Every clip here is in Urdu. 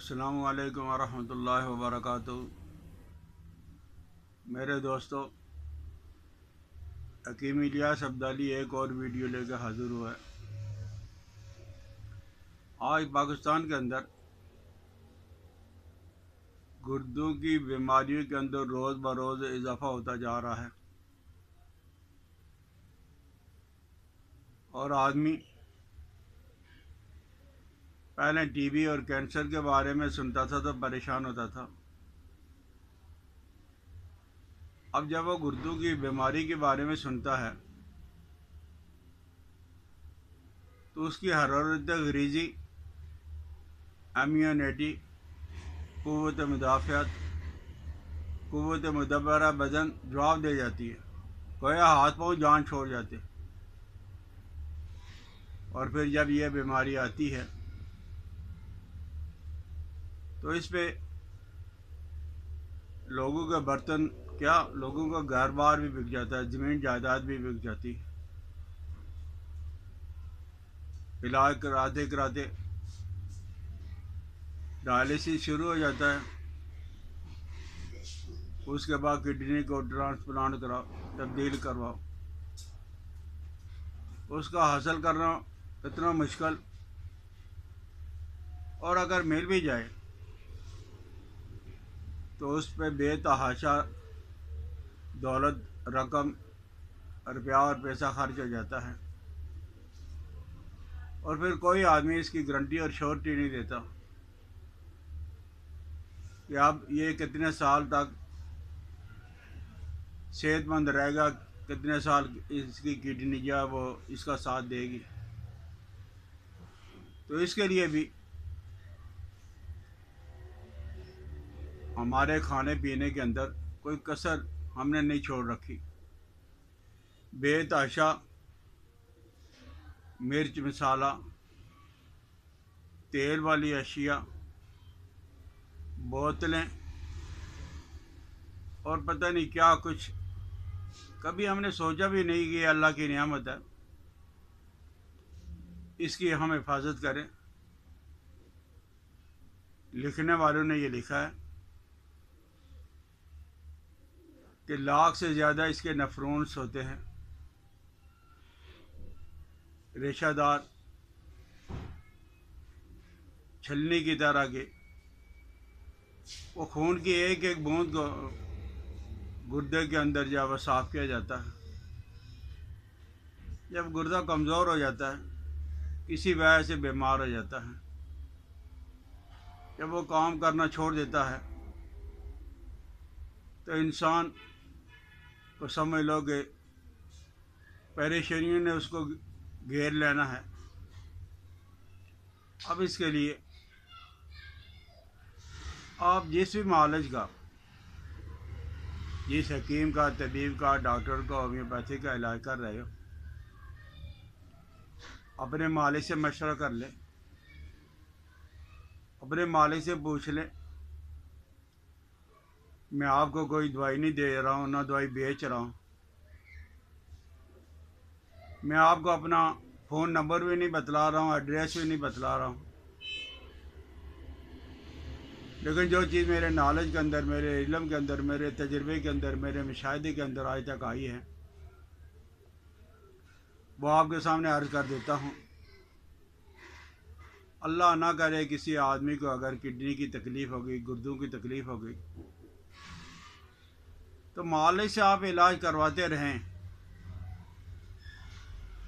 السلام علیکم ورحمۃ اللہ وبرکاتہ۔ میرے دوستو، حکیم الیاس عبدالی ایک اور ویڈیو لے کے حاضر ہوا ہے۔ آج پاکستان کے اندر گردوں کی بیماریوں کے اندر روز بروز اضافہ ہوتا جا رہا ہے، اور آدمی پہلے ٹی بی اور کینسر کے بارے میں سنتا تھا تو پریشان ہوتا تھا۔ اب جب وہ گردوں کی بیماری کے بارے میں سنتا ہے تو اس کی حرارت غریزی، امیونٹی، قوت مدافعت، قوت مدبرہ بدن جواب دے جاتی ہے، گویا ہاتھ پاؤں جان چھوڑ جاتے۔ اور پھر جب یہ بیماری آتی ہے تو اس پہ لوگوں کا برتن کیا، لوگوں کا گھر بار بھی بک جاتا ہے، زمین جائیداد بھی بک جاتی ہے۔ علاج کراتے کراتے ڈائلسس شروع ہو جاتا ہے، اس کے بعد کڈنی کو ٹرانسپلانٹ کراؤ، تبدیل کرواؤ۔ اس کا حاصل کرنا اتنا مشکل، اور اگر مل بھی جائے تو اس پہ بے تحاشا دولت، رقم، روپیہ اور پیسہ خرچ ہو جاتا ہے، اور پھر کوئی آدمی اس کی گارنٹی اور شورٹی نہیں دیتا کہ اب یہ کتنے سال تک صحت مند رہے گا، کتنے سال اس کی کڈنی جو ہے وہ اس کا ساتھ دے گی۔ تو اس کے لیے بھی ہمارے کھانے پینے کے اندر کوئی کسر ہم نے نہیں چھوڑ رکھی۔ بے تحاشا مرچ، مسالہ، تیل والی اشیاء، بوتلیں اور پتہ نہیں کیا کچھ، کبھی ہم نے سوچا بھی نہیں کہ یہ اللہ کی نعمت ہے، اس کی ہم حفاظت کریں۔ لکھنے والوں نے یہ لکھا ہے کہ 1,00,000 سے زیادہ اس کے نفرونس ہوتے ہیں، ریشہ دار، چھلنی کی طرح کے۔ وہ خون کی ایک ایک بوند کو گردے کے اندر جب وہ صاف کیا جاتا ہے۔ جب گردہ کمزور ہو جاتا ہے، کسی وجہ سے بیمار ہو جاتا ہے، جب وہ کام کرنا چھوڑ دیتا ہے تو انسان کو سمجھ لو کہ پریشانیوں نے اس کو گھیر لینا ہے۔ اب اس کے لیے آپ جس بھی معالج کا، جس حکیم کا، طبیب کا، ڈاکٹر کا، ہومیوپیتھی کا علاج کر رہے ہو، اپنے مالک سے مشورہ کر لیں، اپنے مالک سے پوچھ لیں۔ میں آپ کو کوئی دوائی نہیں دے رہا ہوں، نہ دوائی بیچ رہا ہوں، میں آپ کو اپنا فون نمبر بھی نہیں بتلا رہا ہوں، ایڈریس بھی نہیں بتلا رہا ہوں، لیکن جو چیز میرے نالج کے اندر، میرے علم کے اندر، میرے تجربے کے اندر، میرے مشاہدے کے اندر آج تک آئی ہے، وہ آپ کے سامنے عرض کر دیتا ہوں۔ اللہ نہ کرے کسی آدمی کو اگر کڈنی کی تکلیف ہو گئی، گردوں کی تکلیف ہو گئی، تو معالج سے آپ علاج کرواتے رہیں،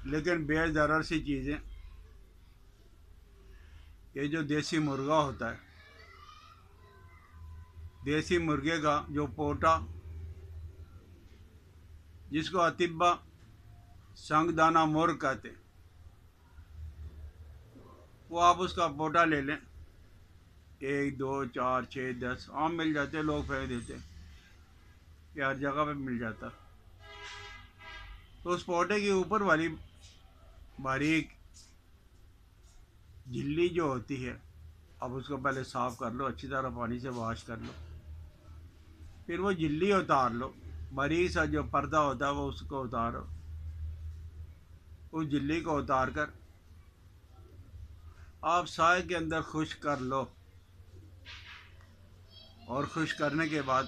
لیکن بے ضرر سی چیزیں، یہ جو دیسی مرغا ہوتا ہے، دیسی مرغے کا جو پوٹا، جس کو اطباء سنگ دانہ مرغ کہتے ہیں، وہ آپ اس کا پوٹا لے لیں، 1 2 4 6 10 عام مل جاتے، لوگ پھینک دیتے کہ ہر جگہ پہ مل جاتا۔ تو اس پوٹے کی اوپر والی باریک جھلی جو ہوتی ہے، اب اس کو پہلے صاف کر لو، اچھی طرح پانی سے واش کر لو، پھر وہ جھلی اتار لو، باریک سا جو پردہ ہوتا ہے وہ اس کو اتارو، اس جھلی کو اتار کر آپ سائے کے اندر خشک کر لو، اور خشک کرنے کے بعد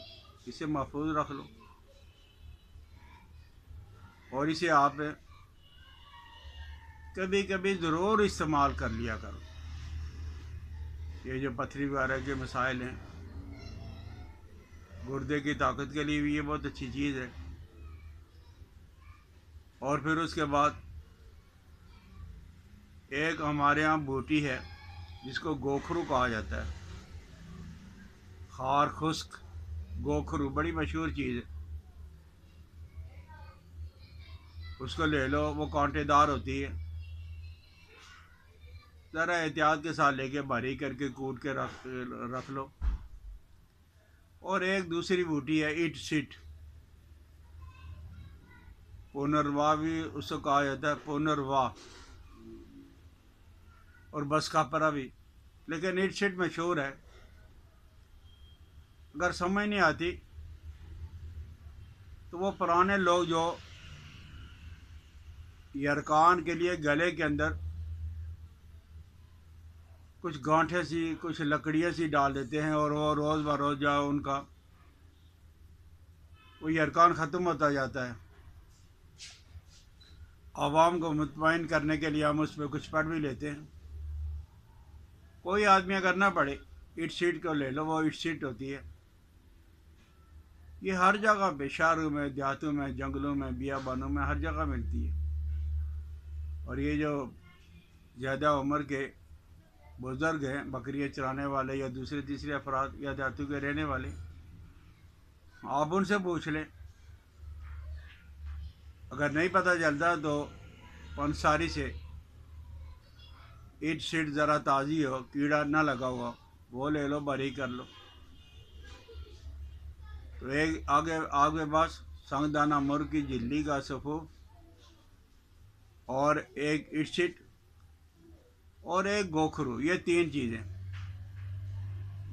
اسے محفوظ رکھ لو، اور اسے آپ کبھی کبھی ضرور استعمال کر لیا کرو۔ یہ جو پتھری وغیرہ کے مسائل ہیں، گردے کی طاقت کے لیے بھی یہ بہت اچھی چیز ہے۔ اور پھر اس کے بعد ایک ہمارے یہاں بوٹی ہے جس کو گوکھرو کہا جاتا ہے، خار خشک گوکھرو، بڑی مشہور چیز ہے۔ اس کو لے لو، وہ کانٹے دار ہوتی ہے، ذرا احتیاط کے ساتھ لے کے باریک کر کے کوٹ کے رکھ لو۔ اور ایک دوسری بوٹی ہے اٹ سٹ، پونروا بھی اس کو کہا جاتا ہے، پونروا، اور بس کھاپرا بھی، لیکن اٹ سٹ مشہور ہے۔ اگر سمجھ نہیں آتی تو وہ پرانے لوگ جو یرکان کے لیے گلے کے اندر کچھ گانٹھے سی، کچھ لکڑیاں سی ڈال دیتے ہیں، اور وہ روز بروز جو ان کا وہ یرکان ختم ہوتا جاتا ہے۔ عوام کو مطمئن کرنے کے لیے ہم اس پہ کچھ پڑھ بھی لیتے ہیں۔ کوئی آدمی اگر نہ پڑھے، اٹ سیٹ کو لے لو، وہ اٹ سیٹ ہوتی ہے۔ یہ ہر جگہ پہ، شہروں میں، دیہاتوں میں، جنگلوں میں، بیابانوں میں، ہر جگہ ملتی ہے۔ اور یہ جو زیادہ عمر کے بزرگ ہیں، بکریاں چرانے والے یا دوسرے تیسرے افراد یا دیہاتوں کے رہنے والے، آپ ان سے پوچھ لیں۔ اگر نہیں پتہ چلتا تو پنساری سے اٹ سیٹ ذرا تازی ہو، کیڑا نہ لگا ہوا، وہ لے لو، باریک کر لو۔ تو ایک آگے بس سنگ دانہ مرغ کی جھلی کا سفوف، اور ایک اٹ سٹ، اور ایک گوکھرو، یہ تین چیزیں،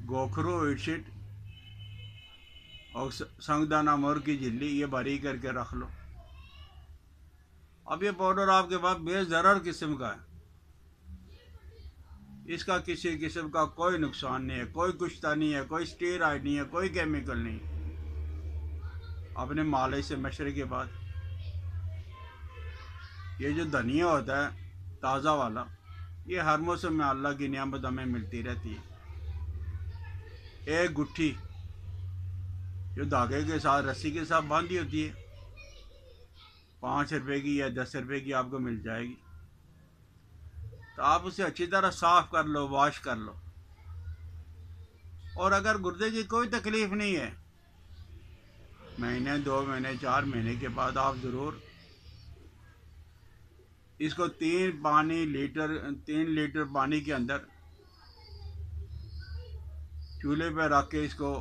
گوکھرو، اٹ سٹ اور سنگ دانہ مرغ کی جھلی، یہ باریک کر کے رکھ لو۔ اب یہ پاؤڈر آپ کے پاس بے ضرر قسم کا ہے، اس کا کسی قسم کا کوئی نقصان نہیں ہے، کوئی کشتہ نہیں ہے، کوئی اسٹیرائڈ نہیں ہے، کوئی کیمیکل نہیں ہے۔ اپنے مالے سے مشرے کے بعد یہ جو دھنیا ہوتا ہے تازہ والا، یہ ہر موسم میں اللہ کی نعمت ہمیں ملتی رہتی ہے۔ ایک گٹھی جو دھاگے کے ساتھ، رسی کے ساتھ باندھی ہوتی ہے، 5 روپے کی یا 10 روپے کی آپ کو مل جائے گی۔ تو آپ اسے اچھی طرح صاف کر لو، واش کر لو۔ اور اگر گردے کی کوئی تکلیف نہیں ہے، مہینے، 2 مہینے، 4 مہینے کے بعد آپ ضرور اس کو 3 لیٹر پانی کے اندر چولہے پہ رکھ کے اس کو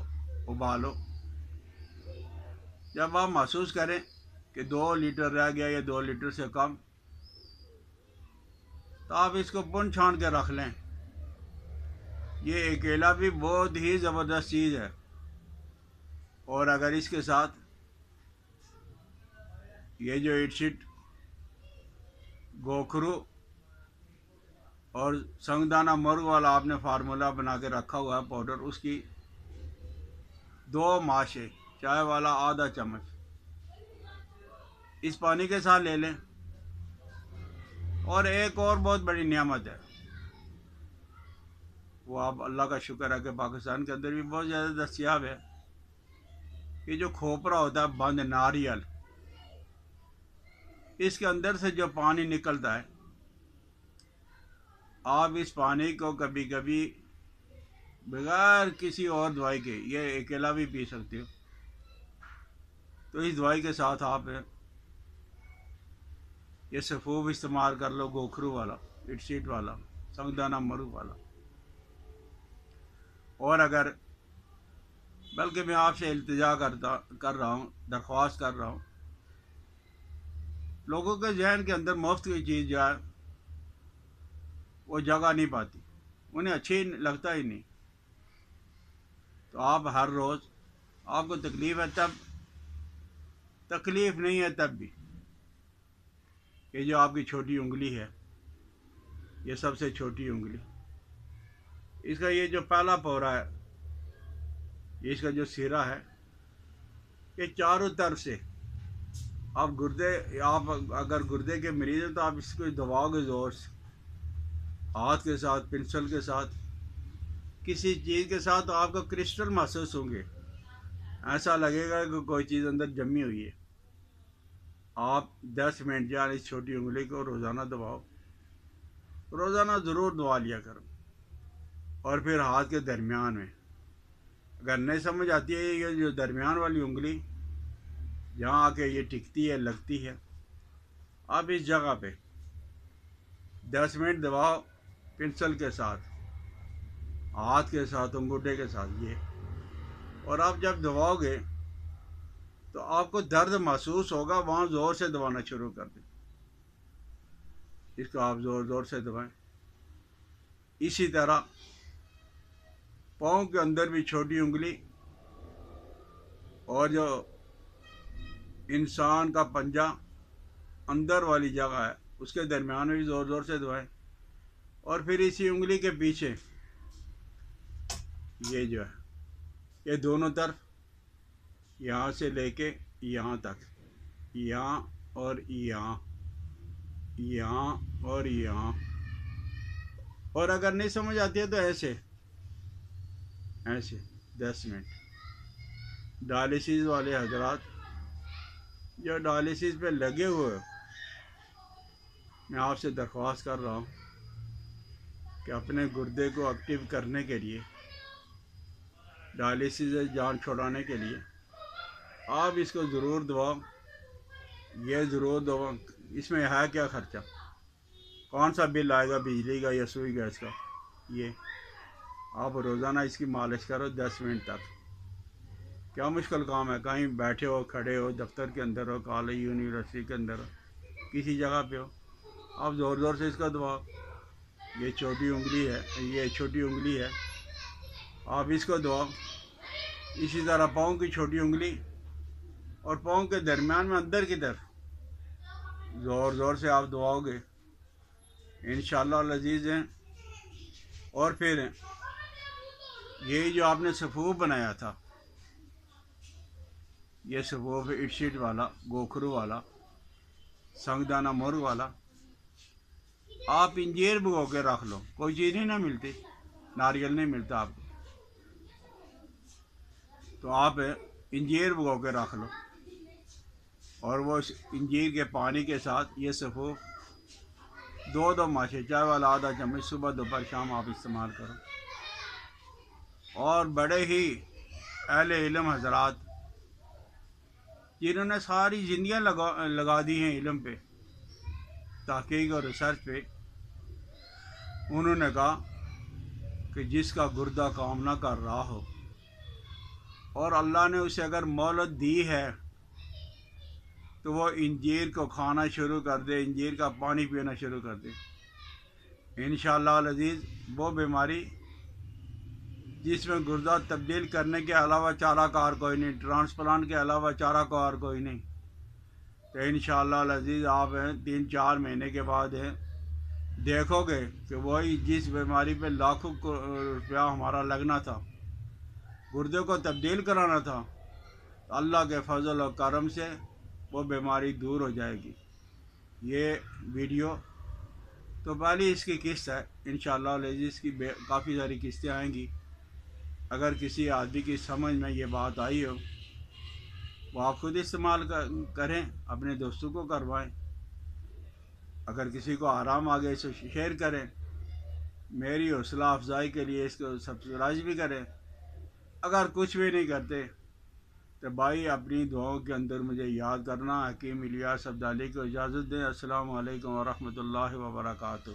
ابالو۔ جب آپ محسوس کریں کہ 2 لیٹر رہ گیا یا 2 لیٹر سے کم، تو آپ اس کو پن چھان کے رکھ لیں۔ یہ اکیلا بھی بہت ہی زبردست چیز ہے، اور اگر اس کے ساتھ یہ جو اٹ سٹ، گوکھرو اور سنگ دانہ مرغ والا آپ نے فارمولہ بنا کے رکھا ہوا ہے پاؤڈر، اس کی 2 ماشے، چائے والا آدھا چمچ اس پانی کے ساتھ لے لیں۔ اور ایک اور بہت بڑی نعمت ہے، وہ آپ اللہ کا شکر ہے کہ پاکستان کے اندر بھی بہت زیادہ دستیاب ہے، کہ جو کھوپرا ہوتا ہے بند ناریل، اس کے اندر سے جو پانی نکلتا ہے، آپ اس پانی کو کبھی کبھی بغیر کسی اور دوائی کے، یہ اکیلا بھی پی سکتے ہو۔ تو اس دوائی کے ساتھ آپ یہ سفوف استعمال کر لو، گوکھرو والا، اٹ سیٹ والا، سنگ دانہ مرغ والا۔ اور اگر، بلکہ میں آپ سے التجا کر رہا ہوں، درخواست کر رہا ہوں، لوگوں کے ذہن کے اندر مفت کی چیز جو ہے وہ جگہ نہیں پاتی، انہیں اچھی لگتا ہی نہیں۔ تو آپ ہر روز، آپ کو تکلیف ہے تب، تکلیف نہیں ہے تب بھی، یہ جو آپ کی چھوٹی انگلی ہے، یہ سب سے چھوٹی انگلی، اس کا یہ جو پہلا پورا ہے، یہ اس کا جو سرا ہے کہ چاروں طرف سے آپ اگر گردے کے مریض ہیں تو آپ اس کو دباؤ گے زور سے، ہاتھ کے ساتھ، پنسل کے ساتھ، کسی چیز کے ساتھ، تو آپ کو کرسٹل محسوس ہوں گے، ایسا لگے گا کہ کوئی چیز اندر جمی ہوئی ہے۔ آپ 10 منٹ جان اس چھوٹی انگلی کو روزانہ دباؤ، روزانہ ضرور دبا لیا کرو، اور پھر ہاتھ کے درمیان میں، اگر نہیں سمجھ آتی ہے یہ جو درمیان والی انگلی جہاں آ کے یہ ٹکتی ہے، لگتی ہے، آپ اس جگہ پہ 10 منٹ دباؤ پنسل کے ساتھ، ہاتھ کے ساتھ، انگوٹھے کے ساتھ یہ، اور آپ جب دباؤ گے تو آپ کو درد محسوس ہوگا، وہاں زور سے دبانا شروع کر دیں، اس کو آپ زور زور سے دبائیں۔ اسی طرح پاؤں کے اندر بھی چھوٹی انگلی اور جو انسان کا پنجہ اندر والی جگہ ہے اس کے درمیان میں بھی زور زور سے دبائیں، اور پھر اسی انگلی کے پیچھے یہ جو ہے یہ دونوں طرف، یہاں سے لے کے یہاں تک، یہاں اور یہاں، یہاں اور یہاں، اور اگر نہیں سمجھ آتی ہے تو ایسے ایسے 10 منٹ۔ ڈائلسس والے حضرات جو ڈائلسس پہ لگے ہوئے، میں آپ سے درخواست کر رہا ہوں کہ اپنے گردے کو ایکٹیو کرنے کے لیے، ڈائلسس سے جان چھڑانے کے لیے آپ اس کو ضرور دباؤ، یہ ضرور دباؤ۔ اس میں ہے کیا خرچہ، کون سا بل آئے گا بجلی کا یا سوئی گیس کا؟ یہ آپ روزانہ اس کی مالش کرو 10 منٹ تک، کیا مشکل کام ہے؟ کہیں بیٹھے ہو، کھڑے ہو، دفتر کے اندر ہو، کالج یونیورسٹی کے اندر ہو، کسی جگہ پہ ہو، آپ زور زور سے اس کا دباؤ۔ یہ چھوٹی انگلی ہے، یہ چھوٹی انگلی ہے، آپ اس کو دباؤ۔ اسی طرح پاؤں کی چھوٹی انگلی اور پاؤں کے درمیان میں اندر کی طرف زور زور سے آپ دباؤ گے انشاءاللہ العزیز ہیں۔ اور پھر یہی جو آپ نے صفوف بنایا تھا، یہ صفوف اٹ شیٹ والا، گوکھرو والا، سنگ دانہ مرغ والا، آپ انجیر بھگو کے رکھ لو، کوئی چیز نہیں نہ ملتی، ناریل نہیں ملتا آپ کو، تو آپ انجیر بھگو کے رکھ لو، اور وہ انجیر کے پانی کے ساتھ یہ صفوف 2 ماشے چائے والا آدھا چمچ صبح دوپہر شام آپ استعمال کرو۔ اور بڑے ہی اہل علم حضرات جنہوں نے ساری زندگیاں لگا دی ہیں علم پہ، تحقیق اور ریسرچ پہ، انہوں نے کہا کہ جس کا گردہ کام نہ کر رہا ہو اور اللہ نے اسے اگر مہلت دی ہے تو وہ انجیر کو کھانا شروع کر دے، انجیر کا پانی پینا شروع کر دے، انشاءاللہ العزیز وہ بیماری جس میں گردہ تبدیل کرنے کے علاوہ چارہ کار کوئی نہیں، ٹرانسپلانٹ کے علاوہ چارہ کار کوئی نہیں، تو انشاءاللہ العزیز آپ 3-4 مہینے کے بعد دیکھو گے کہ وہی جس بیماری پہ لاکھوں روپیہ ہمارا لگنا تھا، گردے کو تبدیل کرانا تھا، اللہ کے فضل و کرم سے وہ بیماری دور ہو جائے گی۔ یہ ویڈیو تو پہلی اس کی قسط ہے، انشاءاللہ العزیز کی کافی ساری قسطیں آئیں گی۔ اگر کسی آدمی کی سمجھ میں یہ بات آئی ہو، وہ آپ خود استعمال کریں، اپنے دوستوں کو کروائیں، اگر کسی کو آرام آگے اسے شیئر کریں، میری حوصلہ افزائی کے لیے اس کو سبسکرائب بھی کریں۔ اگر کچھ بھی نہیں کرتے تو بھائی اپنی دعاؤں کے اندر مجھے یاد کرنا۔ حکیم الیاس عبدالی کو اجازت دیں۔ السلام علیکم ورحمۃ اللہ وبرکاتہ۔